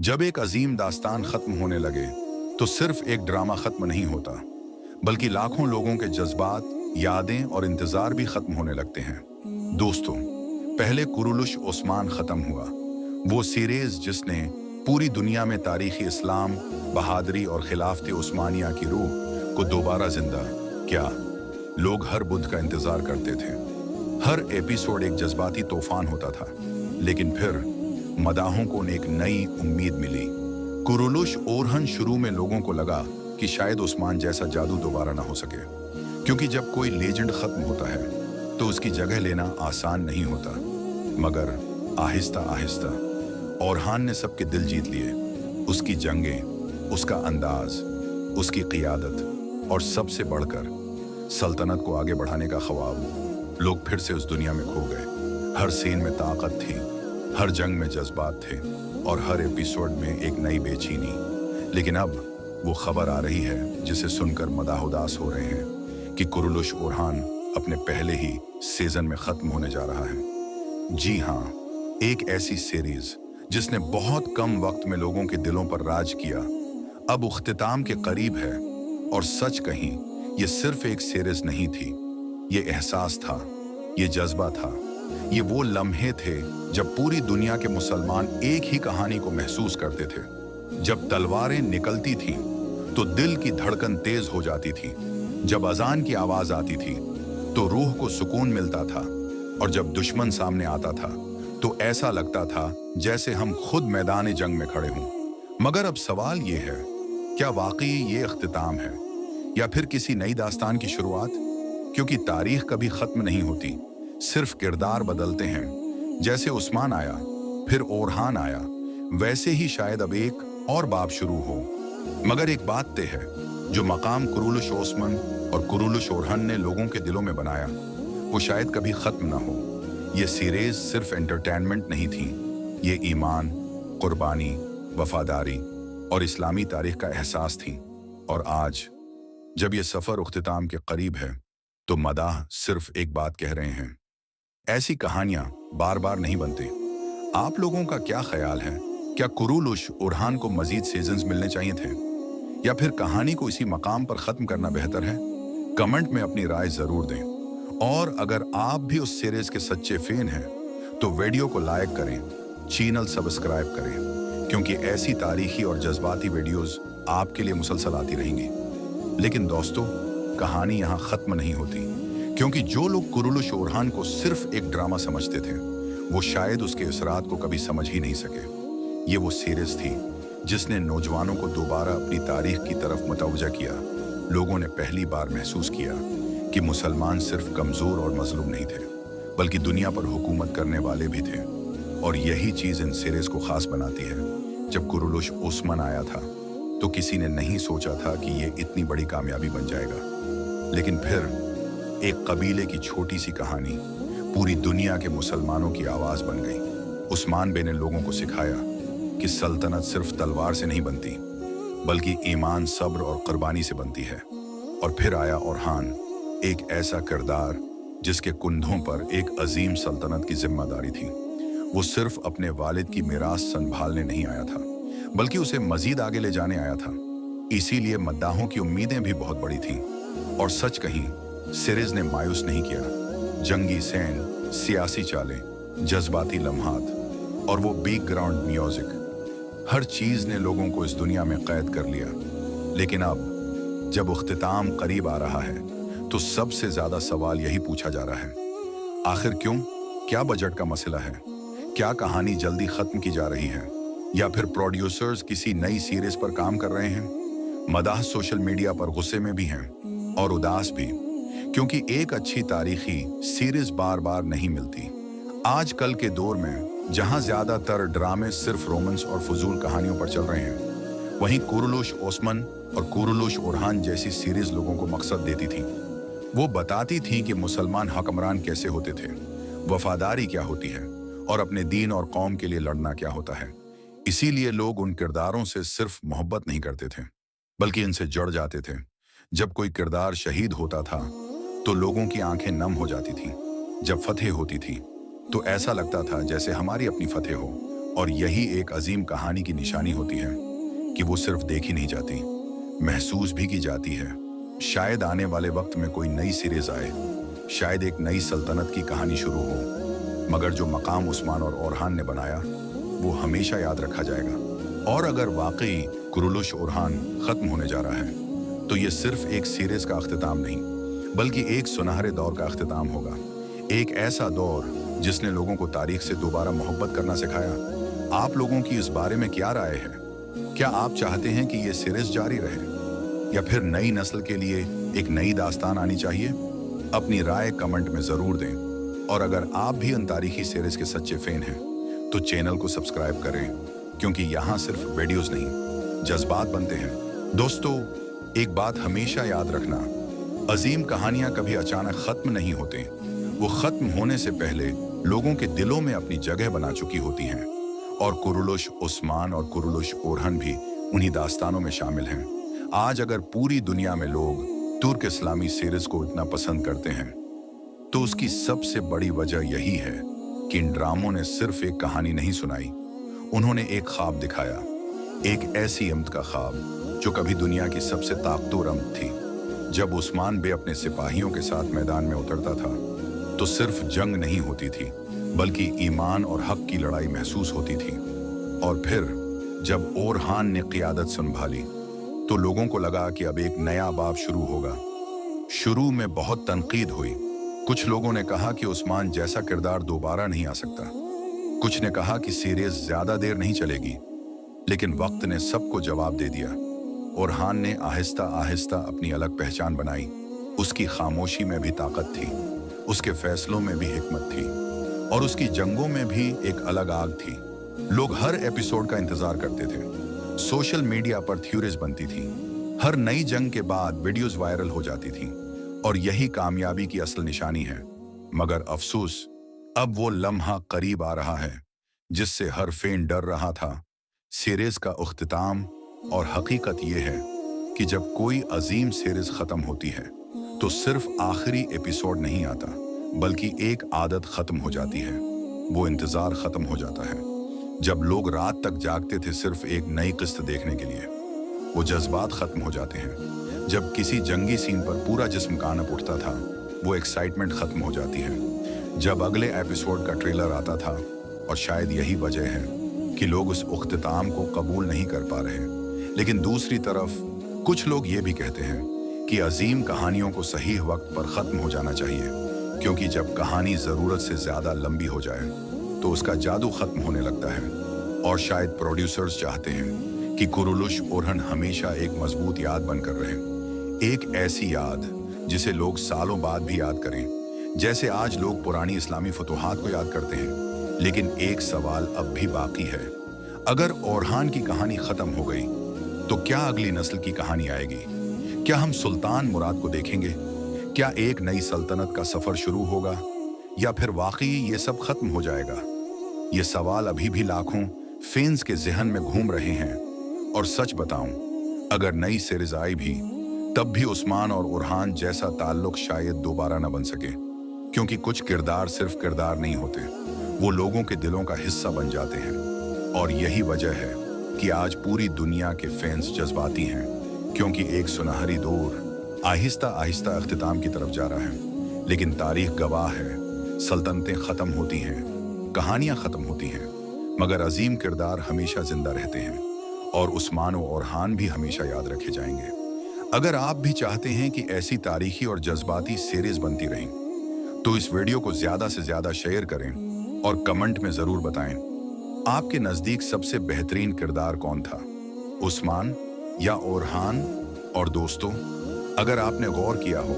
जब एक अजीम दास्तान खत्म होने लगे तो सिर्फ एक ड्रामा खत्म नहीं होता, बल्कि लाखों लोगों के जज्बात, यादें और इंतजार भी खत्म होने लगते हैं। दोस्तों, पहले कुरुलुश ओस्मान खत्म हुआ, वो सीरीज जिसने पूरी दुनिया में तारीखी इस्लाम, बहादुरी और खिलाफत उस्मानिया की रूह को दोबारा जिंदा क्या। लोग हर बुध का इंतजार करते थे। हर एपिसोड एक जज्बाती तूफान होता था, लेकिन फिर मदाहों को एक नई उम्मीद मिली। कुरुलुश ओरहन शुरू में लोगों को लगा कि शायद उस्मान जैसा जादू दोबारा ना हो सके, क्योंकि जब कोई लेजेंड खत्म होता है तो उसकी जगह लेना आसान नहीं होता। मगर आहिस्ता आहिस्ता ओरहान ने सबके दिल जीत लिए। उसकी जंगें, उसका अंदाज, उसकी क़ियादत और सबसे बढ़कर सल्तनत को आगे बढ़ाने का ख्वाब, लोग फिर से उस दुनिया में खो गए। हर सीन में ताकत थी, हर जंग में जज्बात थे और हर एपिसोड में एक नई बेचैनी। लेकिन अब वो खबर आ रही है जिसे सुनकर मदाह उदास हो रहे हैं कि कुरुलुश ओरहान अपने पहले ही सीजन में खत्म होने जा रहा है। जी हाँ, एक ऐसी सीरीज जिसने बहुत कम वक्त में लोगों के दिलों पर राज किया, अब इख्तिताम के करीब है। और सच कहीं, ये सिर्फ एक सीरीज नहीं थी, ये एहसास था, ये जज्बा था, ये वो लम्हे थे जब पूरी दुनिया के मुसलमान एक ही कहानी को महसूस करते थे। जब तलवारें निकलती थीं तो दिल की धड़कन तेज हो जाती थी, जब अजान की आवाज आती थी तो रूह को सुकून मिलता था, और जब दुश्मन सामने आता था तो ऐसा लगता था जैसे हम खुद मैदान जंग में खड़े हों। मगर अब सवाल ये है, क्या वाकई ये इख्तिताम है या फिर किसी नई दास्तान की शुरुआत? क्योंकि तारीख कभी खत्म नहीं होती, सिर्फ किरदार बदलते हैं। जैसे उस्मान आया, फिर ओरहान आया, वैसे ही शायद अब एक और बाब शुरू हो। मगर एक बात तय है, जो मकाम कुरुलुश ओस्मान और कुरुलुश ओरहान ने लोगों के दिलों में बनाया, वो शायद कभी खत्म ना हो। ये सीरीज सिर्फ एंटरटेनमेंट नहीं थी, ये ईमान, कुर्बानी, वफादारी और इस्लामी तारीख का एहसास थी। और आज जब ये सफर इख्तिताम के करीब है तो मदाह सिर्फ एक बात कह रहे हैं, ऐसी कहानियां बार बार नहीं बनती। आप लोगों का क्या ख्याल है? क्या कुरुलुश ओरहान को मजीद सीजन्स मिलने चाहिए थे, या फिर कहानी को इसी मकाम पर खत्म करना बेहतर है? कमेंट में अपनी राय जरूर दें। और अगर आप भी उस सीरीज के सच्चे फैन हैं तो वीडियो को लाइक करें, चैनल सब्सक्राइब करें, क्योंकि ऐसी तारीखी और जज्बाती वीडियोस आपके लिए मुसलसल आती रहेंगी। लेकिन दोस्तों, कहानी यहाँ खत्म नहीं होती, क्योंकि जो लोग कुरुलुश ओरहान को सिर्फ एक ड्रामा समझते थे, वो शायद उसके असरात को कभी समझ ही नहीं सके। ये वो सीरीज थी जिसने नौजवानों को दोबारा अपनी तारीख की तरफ मुतवज्जा किया। लोगों ने पहली बार महसूस किया कि मुसलमान सिर्फ कमजोर और मजलूम नहीं थे, बल्कि दुनिया पर हुकूमत करने वाले भी थे। और यही चीज इन सीरीज को खास बनाती है। जब कुरुलुश ओस्मान आया था तो किसी ने नहीं सोचा था कि ये इतनी बड़ी कामयाबी बन जाएगा। लेकिन फिर एक कबीले की छोटी सी कहानी पूरी दुनिया के मुसलमानों की आवाज बन गई। उस्मान बे ने लोगों को सिखाया कि सल्तनत सिर्फ तलवार से नहीं बनती, बल्कि ईमान, सब्र और कुर्बानी से बनती है। और फिर आया ओरहान, एक ऐसा किरदार जिसके कुंधों पर एक अजीम सल्तनत की जिम्मेदारी थी। वो सिर्फ अपने वालिद की मीरास संभालने नहीं आया था, बल्कि उसे मजीद आगे ले जाने आया था। इसीलिए मद्दाहों की उम्मीदें भी बहुत बड़ी थीं। और सच कहीं, सीरीज ने मायूस नहीं किया। जंगी सैन, सियासी चालें, जज्बाती लम्हात और वो बैकग्राउंड म्यूजिक, हर चीज ने लोगों को इस दुनिया में कैद कर लिया। लेकिन अब जब इख्तिताम करीब आ रहा है तो सबसे ज्यादा सवाल यही पूछा जा रहा है, आखिर क्यों? क्या बजट का मसला है? क्या कहानी जल्दी खत्म की जा रही है, या फिर प्रोड्यूसर्स किसी नई सीरीज पर काम कर रहे हैं? मदाह सोशल मीडिया पर गुस्से में भी हैं और उदास भी, क्योंकि एक अच्छी तारीखी सीरीज बार बार नहीं मिलती। आजकल के दौर में जहां ज्यादातर ड्रामे सिर्फ रोमांस और फजूल कहानियों पर चल रहे हैं, वहीं कुरुलुश ओस्मान और कुरुलुश ओरहान जैसी सीरीज लोगों को मकसद देती थी। वो बताती थी कि मुसलमान हुक्मरान कैसे होते थे, वफादारी क्या होती है, और अपने दीन और कौम के लिए लड़ना क्या होता है। इसीलिए लोग उन किरदारों से सिर्फ मोहब्बत नहीं करते थे, बल्कि इनसे जुड़ जाते थे। जब कोई किरदार शहीद होता था तो लोगों की आंखें नम हो जाती थीं। जब फतेह होती थी तो ऐसा लगता था जैसे हमारी अपनी फतेह हो। और यही एक अजीम कहानी की निशानी होती है कि वो सिर्फ देखी नहीं जाती, महसूस भी की जाती है। शायद आने वाले वक्त में कोई नई सीरीज आए, शायद एक नई सल्तनत की कहानी शुरू हो, मगर जो मकाम उस्मान और ओरहान ने बनाया वो हमेशा याद रखा जाएगा। और अगर वाकई कुरुलुश ओरहान खत्म होने जा रहा है तो ये सिर्फ एक सीरीज का अख्तिताम नहीं, बल्कि एक सुनहरे दौर का अख्तिताम होगा। एक ऐसा दौर जिसने लोगों को तारीख से दोबारा मोहब्बत करना सिखाया। आप लोगों की इस बारे में क्या राय है? क्या आप चाहते हैं कि ये सीरीज जारी रहे या फिर नई नस्ल के लिए एक नई दास्तान आनी चाहिए? अपनी राय कमेंट में जरूर दें। और अगर आप भी उन तारीखी सीरीज के सच्चे फैन हैं तो चैनल को सब्सक्राइब करें, क्योंकि यहाँ सिर्फ वीडियोस नहीं, जज्बात बनते हैं। दोस्तों, एक बात हमेशा याद रखना, अजीम कहानियां कभी अचानक खत्म नहीं होते। वो खत्म होने से पहले लोगों के दिलों में अपनी जगह बना चुकी होती हैं। और कुरुलुश उस्मान और कुरुलुश ओरहन भी उन्हीं दास्तानों में शामिल हैं। आज अगर पूरी दुनिया में लोग तुर्क इस्लामी सीरीज को इतना पसंद करते हैं तो उसकी सबसे बड़ी वजह यही है कि इन ड्रामों ने सिर्फ एक कहानी नहीं सुनाई, उन्होंने एक ख्वाब दिखाया, एक ऐसी अम्त का ख्वाब जो कभी दुनिया की सबसे ताकतवर अम्त थी। जब उस्मान बे अपने सिपाहियों के साथ मैदान में उतरता था तो सिर्फ जंग नहीं होती थी, बल्कि ईमान और हक की लड़ाई महसूस होती थी। और फिर जब ओरहान ने क़ियादत संभाली तो लोगों को लगा कि अब एक नया बाब शुरू होगा। शुरू में बहुत तनकीद हुई। कुछ लोगों ने कहा कि उस्मान जैसा किरदार दोबारा नहीं आ सकता, कुछ ने कहा कि सीरीज ज्यादा देर नहीं चलेगी। लेकिन वक्त ने सबको जवाब दे दिया। ओरहान ने आहिस्ता आहिस्ता अपनी अलग पहचान बनाई। उसकी खामोशी में भी ताकत थी, उसके फैसलों में भी हिकमत थी, और उसकी जंगों में भी एक अलग आग थी। लोग हर एपिसोड का इंतजार करते थे, सोशल मीडिया पर थ्योरीज बनती थी, हर नई जंग के बाद वीडियोस वायरल हो जाती थी, और यही कामयाबी की असल निशानी है। मगर अफसोस, अब वो लम्हा करीब आ रहा है जिससे हर फैन डर रहा था। सीरीज का अख्तिताम। और हकीकत ये है कि जब कोई अजीम सीरीज खत्म होती है तो सिर्फ आखिरी एपिसोड नहीं आता, बल्कि एक आदत खत्म हो जाती है। वो इंतजार खत्म हो जाता है। जब लोग रात तक जागते थे सिर्फ एक नई किस्त देखने के लिए, वो जज्बात खत्म हो जाते हैं। जब किसी जंगी सीन पर पूरा जिस्म कांप उठता था, वो एक्साइटमेंट खत्म हो जाती है। जब अगले एपिसोड का ट्रेलर आता था, और शायद यही वजह है कि लोग उस उख्तिताम को कबूल नहीं कर पा रहे। लेकिन दूसरी तरफ कुछ लोग ये भी कहते हैं कि अजीम कहानियों को सही वक्त पर खत्म हो जाना चाहिए, क्योंकि जब कहानी जरूरत से ज्यादा लंबी हो जाए तो उसका जादू खत्म होने लगता है। और शायद प्रोड्यूसर्स चाहते हैं कि कुरुलुश ओरहन हमेशा एक मजबूत याद बनकर रहे, एक ऐसी याद जिसे लोग सालों बाद भी याद करें, जैसे आज लोग पुरानी इस्लामी फतूहात को याद करते हैं। लेकिन एक सवाल अब भी बाकी है, अगर ओरहान की कहानी खत्म हो गई तो क्या अगली नस्ल की कहानी आएगी? क्या हम सुल्तान मुराद को देखेंगे? क्या एक नई सल्तनत का सफर शुरू होगा, या फिर वाकई ये सब खत्म हो जाएगा? ये सवाल अभी भी लाखों फैंस के जहन में घूम रहे हैं। और सच बताऊं, अगर नई सीरीज आई भी तब भी उस्मान और ओरहान जैसा ताल्लुक शायद दोबारा न बन सके, क्योंकि कुछ किरदार सिर्फ किरदार नहीं होते, वो लोगों के दिलों का हिस्सा बन जाते हैं। और यही वजह है कि आज पूरी दुनिया के फैंस जज्बाती हैं, क्योंकि एक सुनहरी दौर आहिस्ता आहिस्ता अख्तिताम की तरफ जा रहा है। लेकिन तारीख गवाह है, सल्तनतें खत्म होती हैं, कहानियां खत्म होती हैं, मगर अजीम किरदार हमेशा जिंदा रहते हैं। और उस्मान और ओरहान भी हमेशा याद रखे जाएंगे। अगर आप भी चाहते हैं कि ऐसी तारीखी और जज्बाती सीरीज बनती रहें तो इस वीडियो को ज्यादा से ज्यादा शेयर करें और कमेंट में जरूर बताएं, आपके नजदीक सबसे बेहतरीन किरदार कौन था, उस्मान या ओरहान? और दोस्तों, अगर आपने गौर किया हो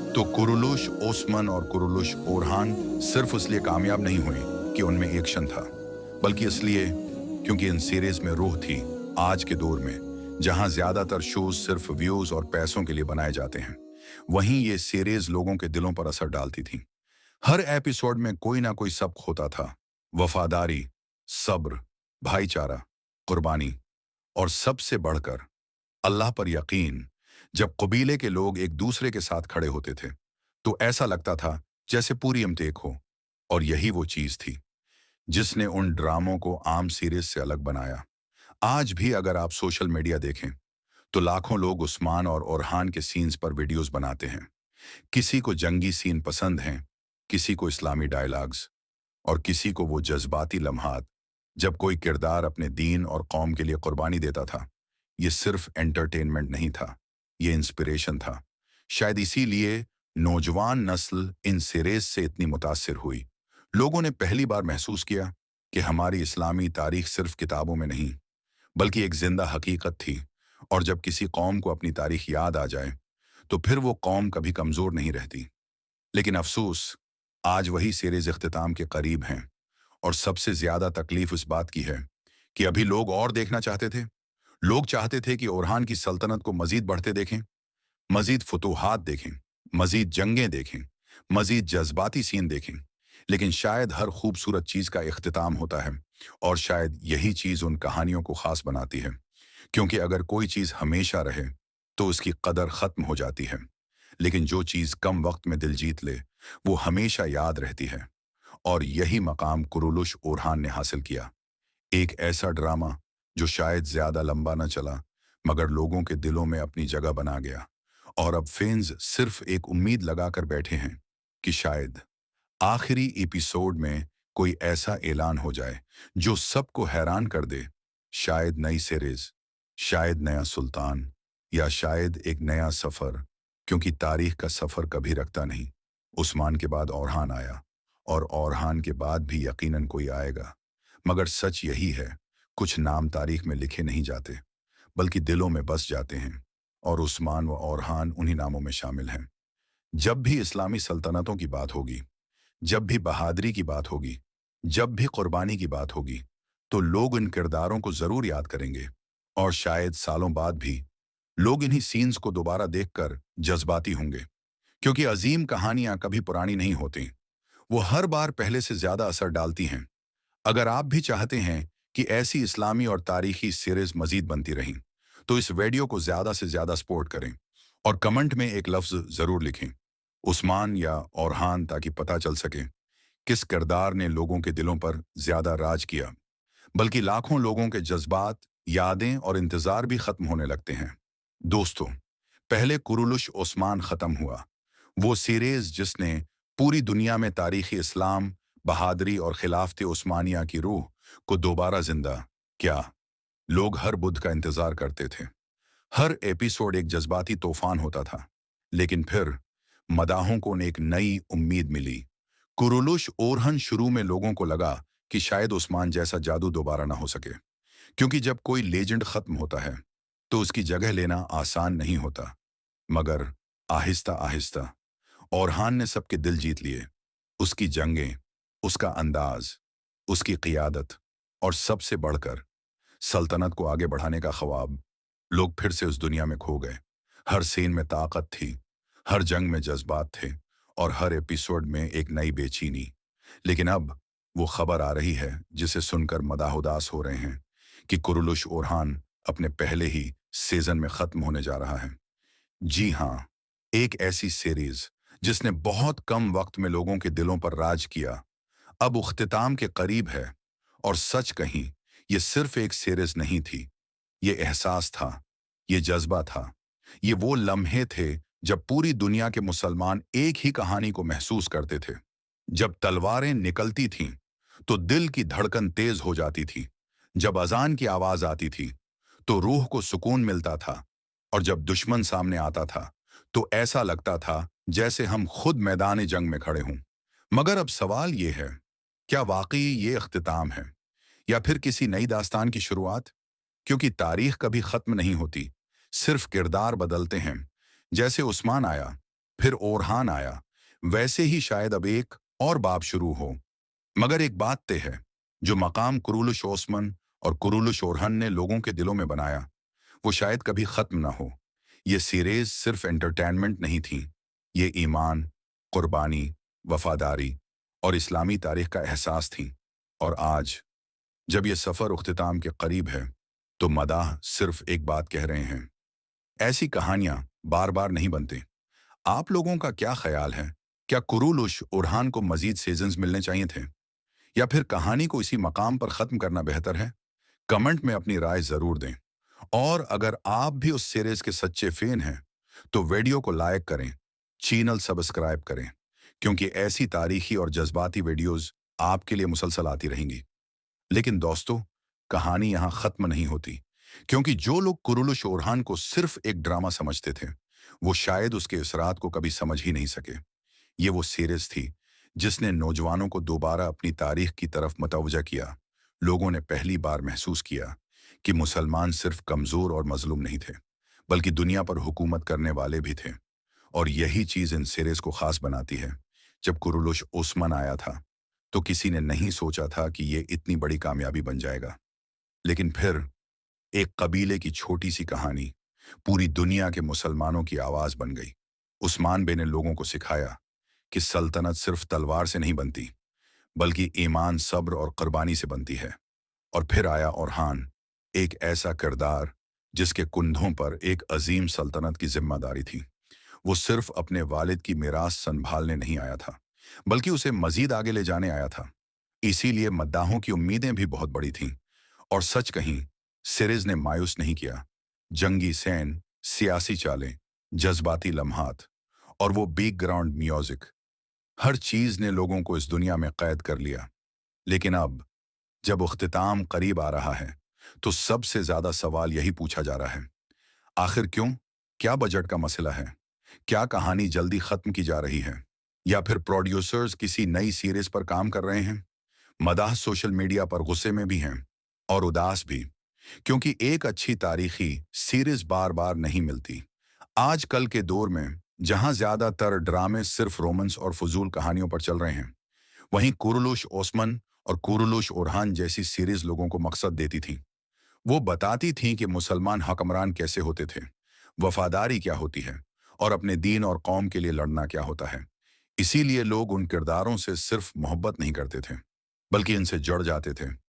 तो कुरुलुश ओस्मान और कुरुलुश ओरहान सिर्फ इसलिए कामयाब नहीं हुए कि उनमें एक्शन था, बल्कि इसलिए क्योंकि इन सीरीज में रूह थी। आज के दौर में जहां ज्यादातर शोज सिर्फ व्यूज और पैसों के लिए बनाए जाते हैं, वहीं ये सीरीज लोगों के दिलों पर असर डालती थी। हर एपिसोड में कोई ना कोई सबक होता था, वफादारी, सब्र, भाईचारा, कुर्बानी, और सबसे बढ़कर अल्लाह पर यकीन। जब कबीले के लोग एक दूसरे के साथ खड़े होते थे तो ऐसा लगता था जैसे पूरी अम्त एक हो। और यही वो चीज थी जिसने उन ड्रामों को आम सीरीज से अलग बनाया। आज भी अगर आप सोशल मीडिया देखें तो लाखों लोग उस्मान और ओरहान के सीन्स पर वीडियोस बनाते हैं। किसी को जंगी सीन पसंद हैं, किसी को इस्लामी डायलॉग्स और किसी को वो जज्बाती लम्हात जब कोई किरदार अपने दीन और कौम के लिए कुर्बानी देता था। ये सिर्फ एंटरटेनमेंट नहीं था, ये इंस्पिरेशन था। शायद इसीलिए नौजवान नस्ल इन सीरीज से इतनी मुतासिर हुई। लोगों ने पहली बार महसूस किया कि हमारी इस्लामी तारीख सिर्फ किताबों में नहीं, बल्कि एक जिंदा हकीकत थी। और जब किसी कौम को अपनी तारीख याद आ जाए तो फिर वो कौम कभी कमजोर नहीं रहती। लेकिन अफसोस, आज वही सीरीज इख्तिताम के करीब हैं और सबसे ज्यादा तकलीफ इस बात की है कि अभी लोग और देखना चाहते थे। लोग चाहते थे कि ओरहान की सल्तनत को मजीद बढ़ते देखें, मजीद फतूहात देखें, मजीद जंगें देखें, मजीद जज्बाती सीन देखें। लेकिन शायद हर खूबसूरत चीज का इख्तिताम होता है, और शायद यही चीज उन कहानियों को खास बनाती है। क्योंकि अगर कोई चीज हमेशा रहे तो उसकी कदर खत्म हो जाती है, लेकिन जो चीज कम वक्त में दिल जीत ले वो हमेशा याद रहती है। और यही मकाम कुरुलुश ओरहान ने हासिल किया। एक ऐसा ड्रामा जो शायद ज्यादा लंबा न चला, मगर लोगों के दिलों में अपनी जगह बना गया। और अब फैंस सिर्फ एक उम्मीद लगाकर बैठे हैं कि शायद आखिरी एपिसोड में कोई ऐसा ऐलान हो जाए जो सबको हैरान कर दे। शायद नई सीरीज, शायद नया सुल्तान, या शायद एक नया सफर। क्योंकि तारीख का सफर कभी रखता नहीं। उस्मान के बाद ओरहान आया, और ओरहान के बाद भी यकीनन कोई आएगा। मगर सच यही है, कुछ नाम तारीख में लिखे नहीं जाते, बल्कि दिलों में बस जाते हैं। और उस्मान व ओरहान उन्हीं नामों में शामिल हैं। जब भी इस्लामी सल्तनतों की बात होगी, जब भी बहादुरी की बात होगी, जब भी कुर्बानी की बात होगी, तो लोग इन किरदारों को जरूर याद करेंगे। और शायद सालों बाद भी लोग इन्हीं सीन्स को दोबारा देखकर जज्बाती होंगे। क्योंकि अजीम कहानियां कभी पुरानी नहीं होती, वो हर बार पहले से ज्यादा असर डालती हैं। अगर आप भी चाहते हैं कि ऐसी इस्लामी और तारीखी सीरीज मजीद बनती रहें, तो इस वीडियो को ज्यादा से ज्यादा सपोर्ट करें और कमेंट में एक लफ्ज जरूर लिखें, उस्मान या ओरहान, ताकि पता चल सके किस किरदार ने लोगों के दिलों पर ज्यादा राज किया। बल्कि लाखों लोगों के जज्बात, यादें और इंतजार भी खत्म होने लगते हैं। दोस्तों, पहले कुरुलुश ओस्मान खत्म हुआ, वो सीरीज जिसने पूरी दुनिया में तारीखी इस्लाम, बहादुरी और खिलाफत उस्मानिया की रूह को दोबारा जिंदा क्या। लोग हर बुध का इंतजार करते थे। हर एपिसोड एक जज्बाती तूफान होता था। लेकिन फिर मदाहों को एक नई उम्मीद मिली। कुरुलुश ओरहन शुरू में लोगों को लगा कि शायद उस्मान जैसा जादू दोबारा ना हो सके। क्योंकि जब कोई लेजेंड खत्म होता है तो उसकी जगह लेना आसान नहीं होता। मगर आहिस्ता आहिस्ता ओरहान ने सबके दिल जीत लिए। उसकी जंगें, उसका अंदाज, उसकी क़ियादत और सबसे बढ़कर सल्तनत को आगे बढ़ाने का ख्वाब। लोग फिर से उस दुनिया में खो गए। हर सीन में ताकत थी, हर जंग में जज्बात थे, और हर एपिसोड में एक नई बेचैनी। लेकिन अब वो खबर आ रही है जिसे सुनकर मदाह उदास हो रहे हैं कि कुरुलुश ओरहान अपने पहले ही सीजन में खत्म होने जा रहा है। जी हाँ, एक ऐसी सीरीज जिसने बहुत कम वक्त में लोगों के दिलों पर राज किया, अब उख्तिताम के करीब है। और सच कहीं, ये सिर्फ एक सीरीज नहीं थी, ये एहसास था, ये जज्बा था, ये वो लम्हे थे जब पूरी दुनिया के मुसलमान एक ही कहानी को महसूस करते थे। जब तलवारें निकलती थीं, तो दिल की धड़कन तेज हो जाती थी। जब अजान की आवाज आती थी, तो रूह को सुकून मिलता था। और जब दुश्मन सामने आता था, तो ऐसा लगता था जैसे हम खुद मैदान जंग में खड़े हों। मगर अब सवाल ये है, क्या वाकई ये इख्तिताम है, या फिर किसी नई दास्तान की शुरुआत? क्योंकि तारीख कभी खत्म नहीं होती, सिर्फ किरदार बदलते हैं। जैसे उस्मान आया, फिर ओरहान आया, वैसे ही शायद अब एक और बाब शुरू हो। मगर एक बात तय है, जो मकाम कुरुलुश ओस्मान और कुरुलुश ओरहन ने लोगों के दिलों में बनाया, वो शायद कभी खत्म ना हो। ये सीरीज सिर्फ एंटरटेनमेंट नहीं थी, ये ईमान, कुर्बानी, वफादारी और इस्लामी तारीख का एहसास थी। और आज जब ये सफ़र उख्तिताम के करीब है, तो मदाह सिर्फ एक बात कह रहे हैं, ऐसी कहानियां बार बार नहीं बनती। आप लोगों का क्या ख्याल है? क्या कुरुलुश ओरहान को मजीद सीजन्स मिलने चाहिए थे, या फिर कहानी को इसी मकाम पर खत्म करना बेहतर है? कमेंट में अपनी राय जरूर दें। और अगर आप भी उस सीरीज के सच्चे फैन हैं, तो वीडियो को लाइक करें, चैनल सब्सक्राइब करें, क्योंकि ऐसी तारीखी और जज्बाती वीडियोस आपके लिए मुसलसल आती रहेंगी। लेकिन दोस्तों, कहानी यहां खत्म नहीं होती, क्योंकि जो लोग कुरुलुश ओरहान को सिर्फ एक ड्रामा समझते थे, वो शायद उसके असरात को कभी समझ ही नहीं सके। ये वो सीरीज थी जिसने नौजवानों को दोबारा अपनी तारीख की तरफ मतवजा किया। लोगों ने पहली बार महसूस किया कि मुसलमान सिर्फ कमजोर और मजलूम नहीं थे, बल्कि दुनिया पर हुकूमत करने वाले भी थे। और यही चीज इन सीरीज को खास बनाती है। जब कुरुलुश ओस्मान आया था, तो किसी ने नहीं सोचा था कि ये इतनी बड़ी कामयाबी बन जाएगा। लेकिन फिर एक कबीले की छोटी सी कहानी पूरी दुनिया के मुसलमानों की आवाज बन गई। उस्मान बे ने लोगों को सिखाया कि सल्तनत सिर्फ तलवार से नहीं बनती, बल्कि ईमान, सब्र और कुर्बानी से बनती है। और फिर आया ओरहान, एक ऐसा किरदार जिसके कुंधों पर एक अजीम सल्तनत की जिम्मेदारी थी। वो सिर्फ अपने वालिद की मीरास संभालने नहीं आया था, बल्कि उसे मजीद आगे ले जाने आया था। इसीलिए मद्दाहों की उम्मीदें भी बहुत बड़ी थीं। और सच कहीं, सीरीज ने मायूस नहीं किया। जंगी सैन, सियासी चालें, जज्बाती लम्हात और वो बैकग्राउंड म्यूजिक, हर चीज ने लोगों को इस दुनिया में कैद कर लिया। लेकिन अब जब अख्तिताम करीब आ रहा है, तो सबसे ज्यादा सवाल यही पूछा जा रहा है, आखिर क्यों? क्या बजट का मसला है? क्या कहानी जल्दी खत्म की जा रही है? या फिर प्रोड्यूसर्स किसी नई सीरीज पर काम कर रहे हैं? मदाह सोशल मीडिया पर गुस्से में भी हैं और उदास भी, क्योंकि एक अच्छी तारीखी सीरीज बार बार नहीं मिलती। आजकल के दौर में जहां ज्यादातर ड्रामे सिर्फ रोमांस और फजूल कहानियों पर चल रहे हैं, वहीं कुरुलुश ओस्मान और कुरुलुश ओरहान जैसी सीरीज लोगों को मकसद देती थी। वो बताती थीं कि मुसलमान हुक्मरान कैसे होते थे, वफादारी क्या होती है, और अपने दीन और कौम के लिए लड़ना क्या होता है। इसीलिए लोग उन किरदारों से सिर्फ मोहब्बत नहीं करते थे, बल्कि इनसे जुड़ जाते थे।